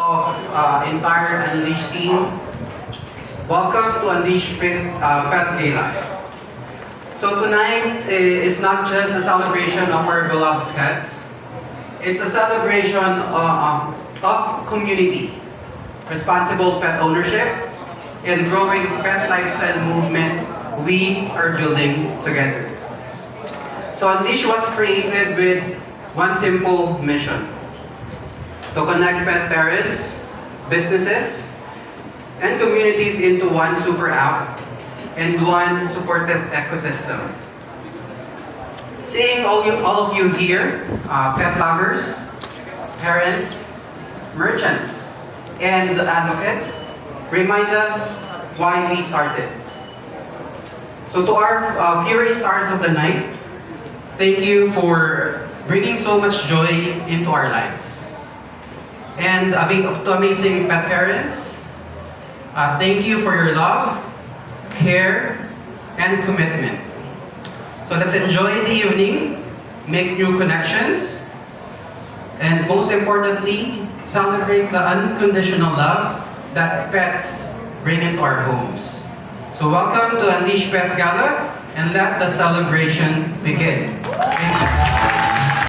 of entire Unleash team, welcome to Unleash Pet Gala. So tonight is not just a celebration of our beloved pets, it's a celebration of community, responsible pet ownership, and growing pet lifestyle movement we are building together. So Unleash was created with one simple mission: to connect pet parents, businesses, and communities into one super app and one supportive ecosystem. Seeing all of you here, pet lovers, parents, merchants, and advocates, remind us why we started. So to our Fury Stars of the night, thank you for bringing so much joy into our lives. And to amazing pet parents, thank you for your love, care, and commitment. So let's enjoy the evening, make new connections, and most importantly, celebrate the unconditional love that pets bring into our homes. So welcome to Unleash Pet Gala, and let the celebration begin. Thank you.